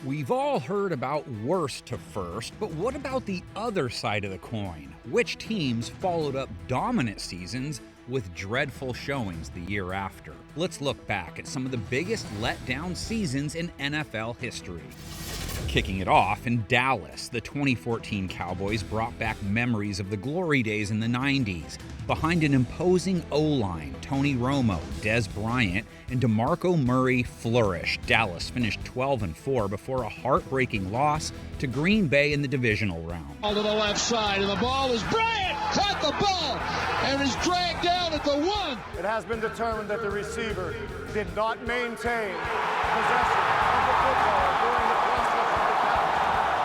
We've all heard about worst to first, but what about the other side of the coin? Which teams followed up dominant seasons with dreadful showings the year after? Let's look back at some of the biggest letdown seasons in NFL history. Kicking it off in Dallas, the 2014 Cowboys brought back memories of the glory days in the 90s. Behind an imposing O-line, Tony Romo, Dez Bryant, and DeMarco Murray flourished. Dallas finished 12-4 before a heartbreaking loss to Green Bay in the divisional round. To the left side, and the ball is Bryant caught the ball and is dragged down at the 1. It has been determined that the receiver did not maintain possession of the football during the process of the count.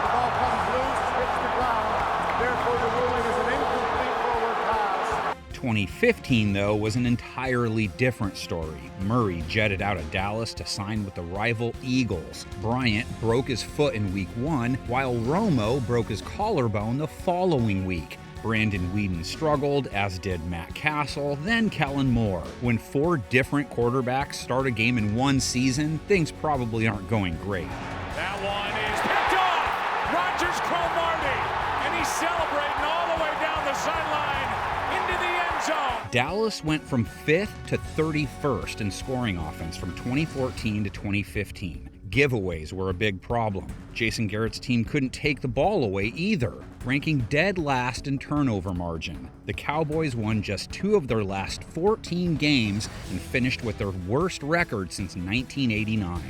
The ball comes loose, hits the ground, therefore the ruling is an incomplete forward pass. 2015, though, was an entirely different story. Murray jetted out of Dallas to sign with the rival Eagles. Bryant broke his foot in Week 1, while Romo broke his collarbone the following week. Brandon Whedon struggled, as did Matt Castle, then Kellen Moore. When 4 different quarterbacks start a game in one season, things probably aren't going great. That one is picked off! Rodgers Cromartie, and he's celebrating all the way down the sideline into the end zone. Dallas went from 5th to 31st in scoring offense from 2014 to 2015. Giveaways were a big problem. Jason Garrett's team couldn't take the ball away either, ranking dead last in turnover margin. The Cowboys won just 2 of their last 14 games and finished with their worst record since 1989.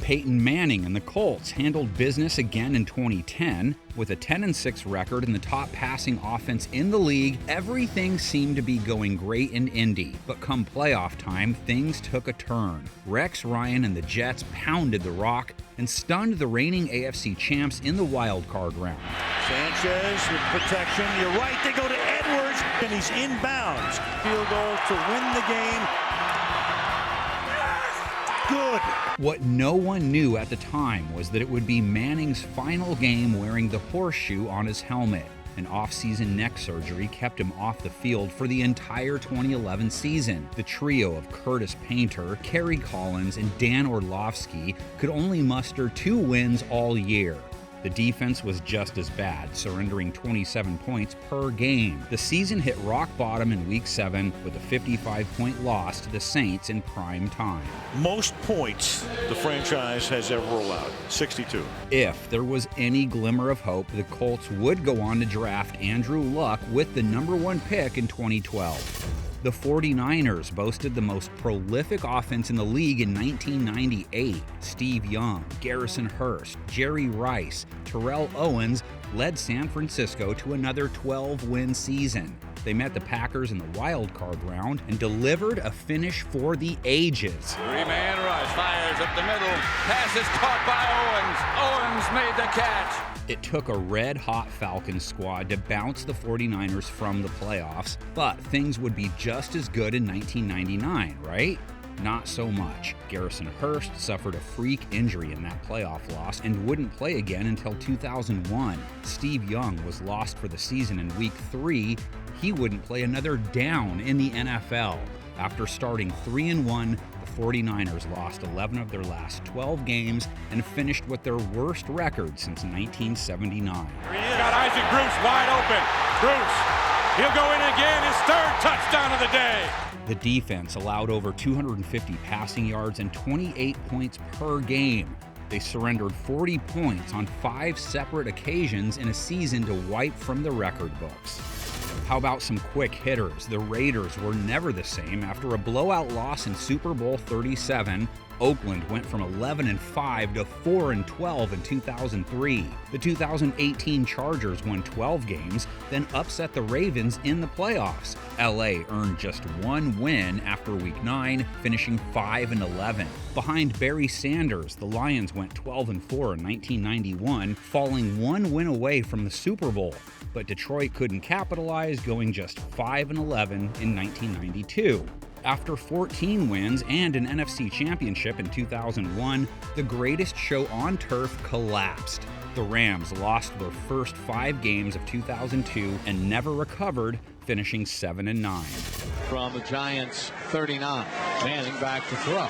Peyton Manning and the Colts handled business again in 2010. With a 10-6 record and the top passing offense in the league, everything seemed to be going great in Indy. But come playoff time, things took a turn. Rex Ryan and the Jets pounded the rock and stunned the reigning AFC champs in the wild card round. Sanchez with protection. You're right, they go to Edwards, and he's inbounds. Field goal to win the game. Good. What no one knew at the time was that it would be Manning's final game wearing the horseshoe on his helmet. An off-season neck surgery kept him off the field for the entire 2011 season. The trio of Curtis Painter, Kerry Collins, and Dan Orlovsky could only muster 2 wins all year. The defense was just as bad, surrendering 27 points per game. The season hit rock bottom in Week 7 with a 55-point loss to the Saints in prime time. Most points the franchise has ever allowed, 62. If there was any glimmer of hope, the Colts would go on to draft Andrew Luck with the number 1 pick in 2012. The 49ers boasted the most prolific offense in the league in 1998. Steve Young, Garrison Hurst, Jerry Rice, Terrell Owens led San Francisco to another 12-win season. They met the Packers in the wild card round and delivered a finish for the ages. 3-man rush, fires up the middle, pass is caught by Owens. Owens made the catch. It took a red-hot Falcons squad to bounce the 49ers from the playoffs, but things would be just as good in 1999, right? Not so much. Garrison Hurst suffered a freak injury in that playoff loss and wouldn't play again until 2001. Steve Young was lost for the season in Week 3. He wouldn't play another down in the NFL. After starting 3-1, the 49ers lost 11 of their last 12 games and finished with their worst record since 1979. Got Isaac Bruce wide open. Bruce, he'll go in again, his 3rd touchdown of the day. The defense allowed over 250 passing yards and 28 points per game. They surrendered 40 points on 5 separate occasions in a season to wipe from the record books. How about some quick hitters? The Raiders were never the same. After a blowout loss in Super Bowl 37, Oakland went from 11-5 to 4-12 in 2003. The 2018 Chargers won 12 games, then upset the Ravens in the playoffs. LA earned just 1 win after Week 9, finishing 5-11. Behind Barry Sanders, the Lions went 12-4 in 1991, falling 1 win away from the Super Bowl. But Detroit couldn't capitalize, going just 5-11 in 1992. After 14 wins and an NFC championship in 2001, the greatest show on turf collapsed. The Rams lost their first 5 games of 2002 and never recovered, finishing 7-9. From the Giants 39, Manning back to throw.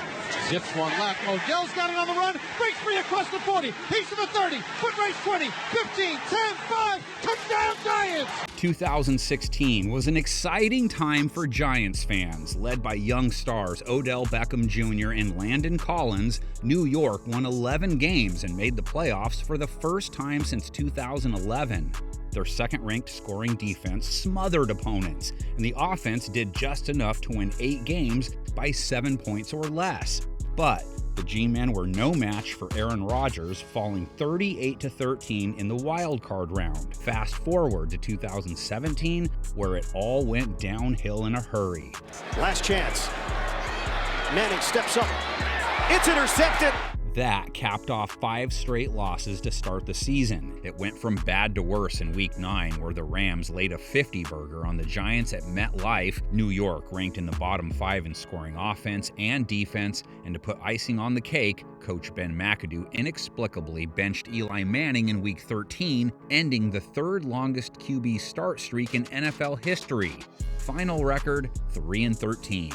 Zips one left. Odell's got it on the run. Breaks free across the 40. He's to the 30. Foot race 20, 15, 10, 5. Touchdown Giants! 2016 was an exciting time for Giants fans. Led by young stars Odell Beckham Jr. and Landon Collins, New York won 11 games and made the playoffs for the first time since 2011. Their second-ranked scoring defense smothered opponents, and the offense did just enough to win 8 games by 7 points or less. But the G-Men were no match for Aaron Rodgers, falling 38-13 in the wild card round. Fast forward to 2017, where it all went downhill in a hurry. Last chance. Manning steps up. It's intercepted. That capped off 5 straight losses to start the season. It went from bad to worse in Week 9, where the Rams laid a 50-burger on the Giants at MetLife. New York ranked in the bottom 5 in scoring offense and defense, and to put icing on the cake, Coach Ben McAdoo inexplicably benched Eli Manning in Week 13, ending the 3rd longest QB start streak in NFL history. Final record, 3-13.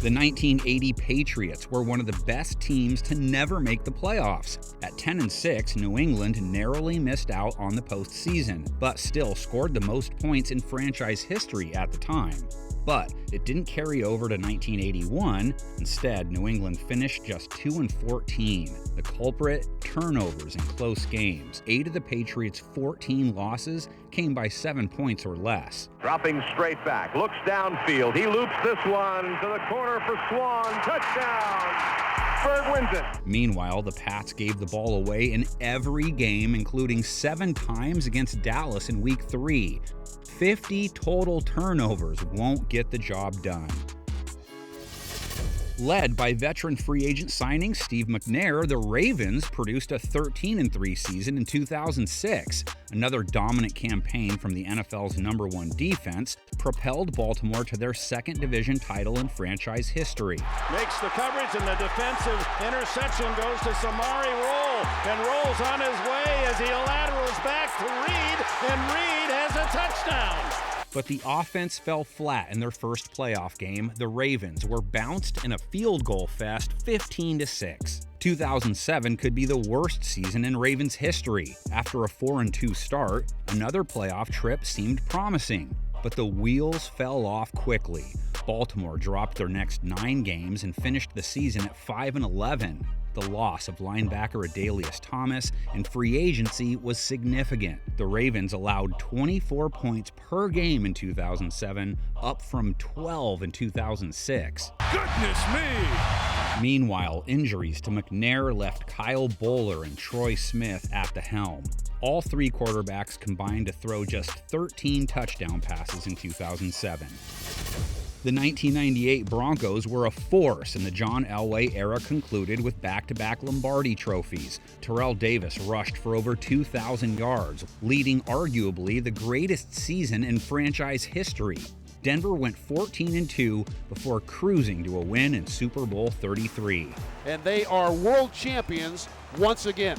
The 1980 Patriots were one of the best teams to never make the playoffs. At 10-6, New England narrowly missed out on the postseason, but still scored the most points in franchise history at the time. But it didn't carry over to 1981. Instead, New England finished just 2-14. The culprit? Turnovers in close games. 8 of the Patriots' 14 losses came by 7 points or less. Dropping straight back, looks downfield. He loops this one to the corner for Swan. Touchdown! Bird wins it. Meanwhile, the Pats gave the ball away in every game, including 7 times against Dallas in Week 3. 50 total turnovers won't get the job done. Led by veteran free agent signing Steve McNair, the Ravens produced a 13-3 season in 2006. Another dominant campaign from the NFL's #1 defense propelled Baltimore to their 2nd division title in franchise history. Makes the coverage, and the defensive interception goes to Samari Roll, and rolls on his way as he laterals back to Reed, and Reed has a touchdown. But the offense fell flat in their first playoff game. The Ravens were bounced in a field goal fest 15-6. 2007 could be the worst season in Ravens history. After a 4-2 start, another playoff trip seemed promising, but the wheels fell off quickly. Baltimore dropped their next 9 games and finished the season at 5-11. The loss of linebacker Adalius Thomas and free agency was significant. The Ravens allowed 24 points per game in 2007, up from 12 in 2006. Goodness me! Meanwhile, injuries to McNair left Kyle Bowler and Troy Smith at the helm. All 3 quarterbacks combined to throw just 13 touchdown passes in 2007. The 1998 Broncos were a force, and the John Elway era concluded with back-to-back Lombardi trophies. Terrell Davis rushed for over 2,000 yards, leading arguably the greatest season in franchise history. Denver went 14-2 before cruising to a win in Super Bowl 33. And they are world champions once again.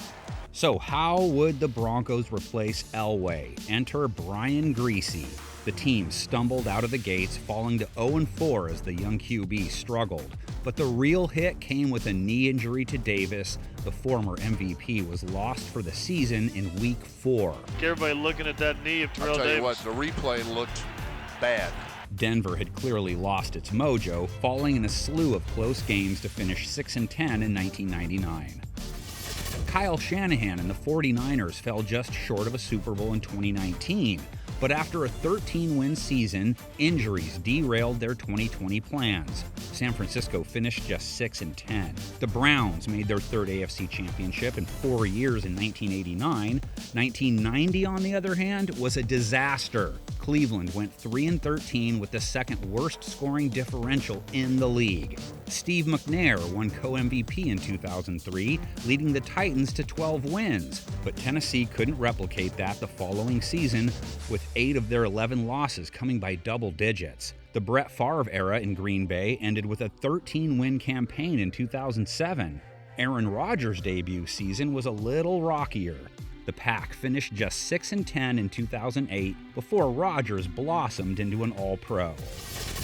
So how would the Broncos replace Elway? Enter Brian Griese. The team stumbled out of the gates, falling to 0-4 as the young QB struggled. But the real hit came with a knee injury to Davis. The former MVP was lost for the season in Week 4. Everybody looking at that knee of Terrell Davis. I'll tell you what, the replay looked bad. Denver had clearly lost its mojo, falling in a slew of close games to finish 6-10 in 1999. Kyle Shanahan and the 49ers fell just short of a Super Bowl in 2019. But after a 13-win season, injuries derailed their 2020 plans. San Francisco finished just 6-10. The Browns made their 3rd AFC championship in 4 years in 1989. 1990, on the other hand, was a disaster. Cleveland went 3-13 with the 2nd worst scoring differential in the league. Steve McNair won co-MVP in 2003, leading the Titans to 12 wins. But Tennessee couldn't replicate that the following season, with 8 of their 11 losses coming by double digits. The Brett Favre era in Green Bay ended with a 13-win campaign in 2007. Aaron Rodgers' debut season was a little rockier. The Pack finished just 6-10 in 2008 before Rodgers blossomed into an All-Pro.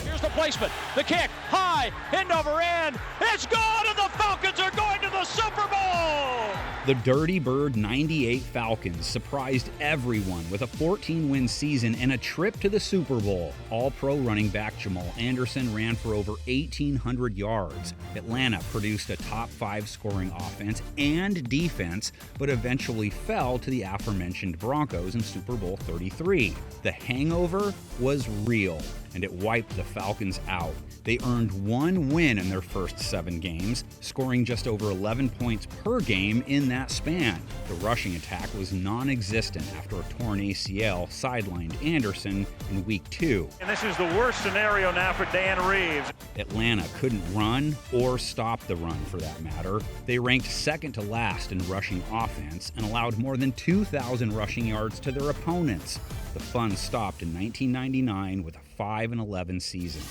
Here's the placement, the kick, high, end over end, it's gone, and the Falcons are going to the Super Bowl! The Dirty Bird 98 Falcons surprised everyone with a 14-win season and a trip to the Super Bowl. All-Pro running back Jamal Anderson ran for over 1,800 yards. Atlanta produced a top 5 scoring offense and defense, but eventually fell to the aforementioned Broncos in Super Bowl 33. The hangover was real, and it wiped the Falcons out. They earned 1 win in their first 7 games, scoring just over 11 points per game in that span. The rushing attack was non-existent after a torn ACL sidelined Anderson in Week 2. And this is the worst scenario now for Dan Reeves. Atlanta couldn't run or stop the run for that matter. They ranked second to last in rushing offense and allowed more than 2,000 rushing yards to their opponents. The fun stopped in 1999 with a 5-11 season.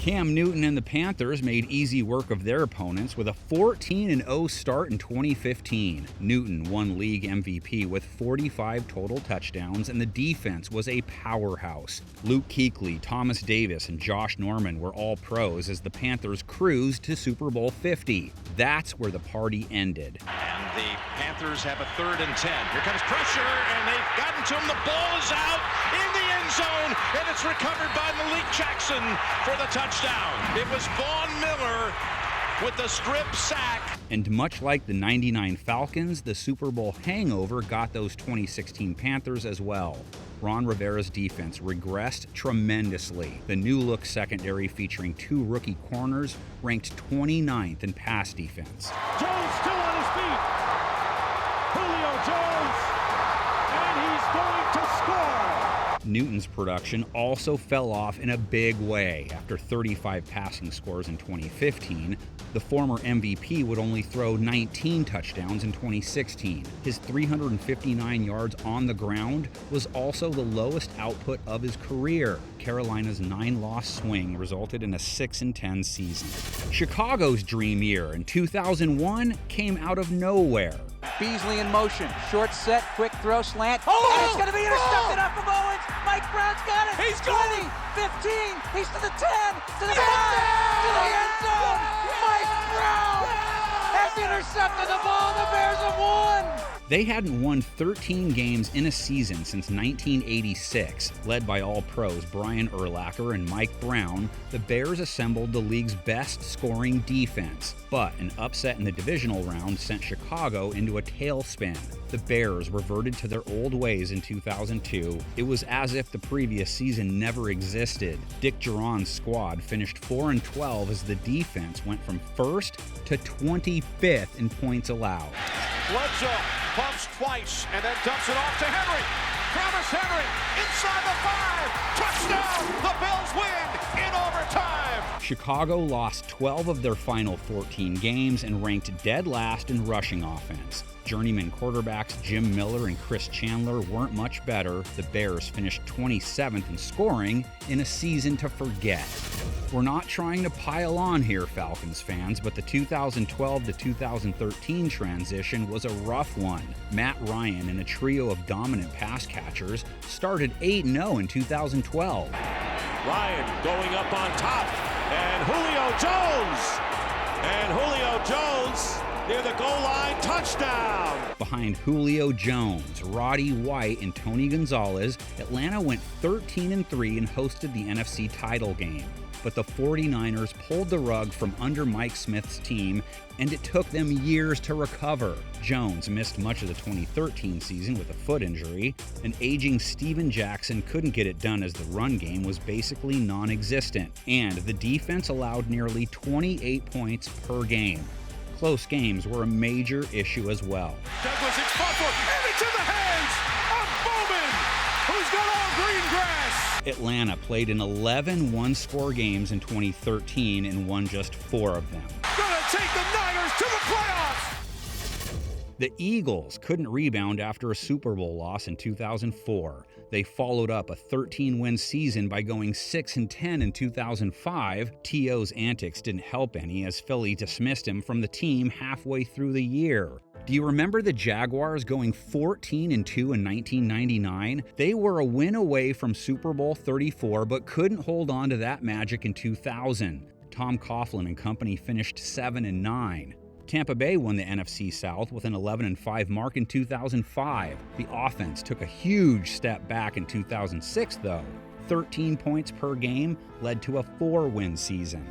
Cam Newton and the Panthers made easy work of their opponents with a 14-0 start in 2015. Newton won league MVP with 45 total touchdowns, and the defense was a powerhouse. Luke Kuechly, Thomas Davis, and Josh Norman were all pros as the Panthers cruised to Super Bowl 50. That's where the party ended. And the Panthers have a 3rd and 10. Here comes pressure, and they've gotten to him. The ball is out in the end zone, and it's recovered by Malik Jackson for the touchdown. It was Vaughn Miller with the strip sack. And much like the 99 Falcons, the Super Bowl hangover got those 2016 Panthers as well. Ron Rivera's defense regressed tremendously. The new-look secondary featuring 2 rookie corners ranked 29th in pass defense. Jones still on his feet. Julio Jones, and he's going to score. Newton's production also fell off in a big way. After 35 passing scores in 2015, the former MVP would only throw 19 touchdowns in 2016. His 359 yards on the ground was also the lowest output of his career. Carolina's 9-loss swing resulted in a 6-10 season. Chicago's dream year in 2001 came out of nowhere. Beasley in motion, short set, quick throw, slant. Oh, it's going to be intercepted off of Owens. Mike Brown's got it. He's 20, 15, he's to the 10, to the 5, to the end zone. Mike Brown has intercepted the ball. The Bears have won. They hadn't won 13 games in a season since 1986. Led by All-Pros Brian Urlacher and Mike Brown, the Bears assembled the league's best scoring defense. But an upset in the divisional round sent Chicago into a tailspin. The Bears reverted to their old ways in 2002. It was as if the previous season never existed. Dick Geron's squad finished 4-12 as the defense went from 1st to 25th in points allowed. Bledsoe pumps twice and then dumps it off to Henry. Travis Henry inside the 5. Touchdown! The Bills win in overtime. Chicago lost 12 of their final 14 games and ranked dead last in rushing offense. Journeyman quarterbacks Jim Miller and Chris Chandler weren't much better. The Bears finished 27th in scoring in a season to forget. We're not trying to pile on here, Falcons fans, but the 2012 to 2013 transition was a rough one. Matt Ryan and a trio of dominant pass catchers started 8-0 in 2012. Ryan going up on top, and Julio Jones near the goal line, touchdown! Behind Julio Jones, Roddy White, and Tony Gonzalez, Atlanta went 13-3 and hosted the NFC title game. But the 49ers pulled the rug from under Mike Smith's team, and it took them years to recover. Jones missed much of the 2013 season with a foot injury. An aging Steven Jackson couldn't get it done as the run game was basically non-existent, and the defense allowed nearly 28 points per game. Close games were a major issue as well. Douglas in front for, and into the hands of Bowman, who's got all green grass. Atlanta played in 11 one-score games in 2013 and won just 4 of them. Gonna take the Niners to the playoffs. The Eagles couldn't rebound after a Super Bowl loss in 2004. They followed up a 13-win season by going 6-10 in 2005. T.O.'s antics didn't help any as Philly dismissed him from the team halfway through the year. Do you remember the Jaguars going 14-2 in 1999? They were a win away from Super Bowl 34 but couldn't hold on to that magic in 2000. Tom Coughlin and company finished 7-9. Tampa Bay won the NFC South with an 11-5 mark in 2005. The offense took a huge step back in 2006, though. 13 points per game led to a 4-win season.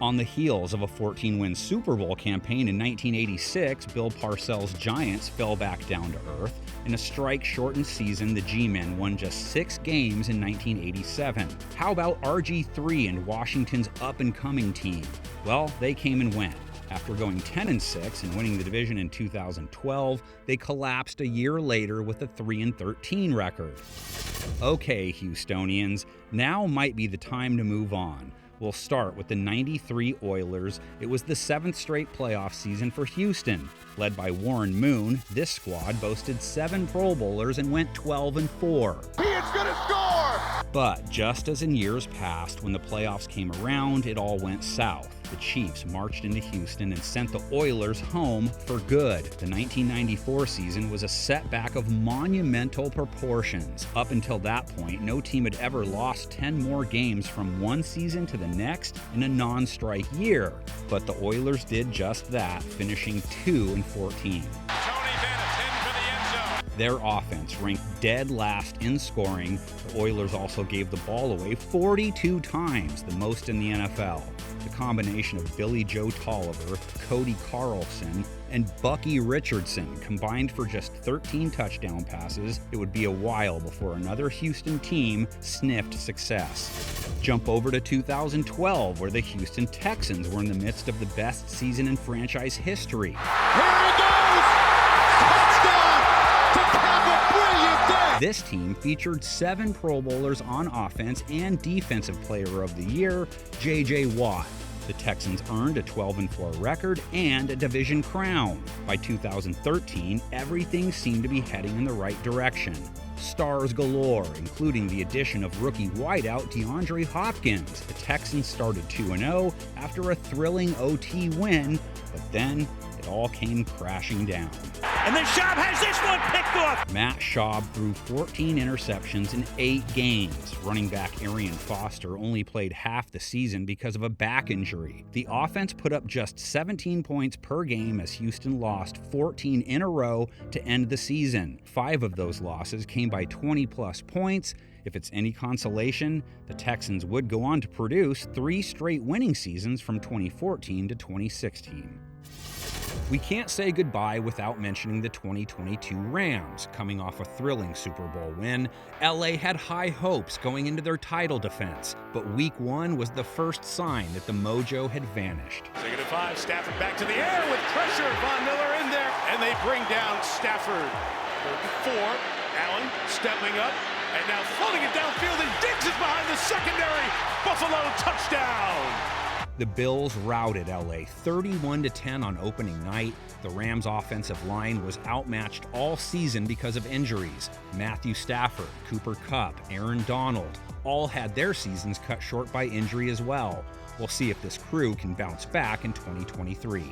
On the heels of a 14-win Super Bowl campaign in 1986, Bill Parcells' Giants fell back down to earth. In a strike-shortened season, the G-Men won just 6 games in 1987. How about RG3 and Washington's up-and-coming team? Well, they came and went. After going 10-6 and winning the division in 2012, they collapsed a year later with a 3-13 record. Okay, Houstonians, now might be the time to move on. We'll start with the 93 Oilers. It was the 7th straight playoff season for Houston. Led by Warren Moon, this squad boasted 7 Pro Bowlers and went 12-4. He is gonna score! But just as in years past, when the playoffs came around, it all went south. The Chiefs marched into Houston and sent the Oilers home for good. The 1994 season was a setback of monumental proportions. Up until that point, no team had ever lost 10 more games from one season to the next in a non-strike year. But the Oilers did just that, finishing 2-14. Their offense ranked dead last in scoring. The Oilers also gave the ball away 42 times, the most in the NFL. The combination of Billy Joe Tolliver, Cody Carlson, and Bucky Richardson combined for just 13 touchdown passes. It would be a while before another Houston team sniffed success. Jump over to 2012, where the Houston Texans were in the midst of the best season in franchise history. Here he goes! Touchdown to cap a brilliant day! This team featured 7 Pro Bowlers on offense and Defensive Player of the Year, J.J. Watt. The Texans earned a 12-4 record and a division crown. By 2013, everything seemed to be heading in the right direction. Stars galore, including the addition of rookie wideout DeAndre Hopkins. The Texans started 2-0 after a thrilling OT win, but then it all came crashing down. And then Schaub has this one picked off. Matt Schaub threw 14 interceptions in 8 games. Running back Arian Foster only played half the season because of a back injury. The offense put up just 17 points per game as Houston lost 14 in a row to end the season. 5 of those losses came by 20-plus points. If it's any consolation, the Texans would go on to produce 3 straight winning seasons from 2014 to 2016. We can't say goodbye without mentioning the 2022 Rams. Coming off a thrilling Super Bowl win, LA had high hopes going into their title defense, but Week 1 was the first sign that the mojo had vanished. Second and 5, Stafford back to the air with pressure. Von Miller in there, and they bring down Stafford. 4, Allen stepping up, and now floating it downfield, and Diggs is behind the secondary. Buffalo touchdown. The Bills routed LA 31-10 on opening night. The Rams' offensive line was outmatched all season because of injuries. Matthew Stafford, Cooper Kupp, Aaron Donald all had their seasons cut short by injury as well. We'll see if this crew can bounce back in 2023.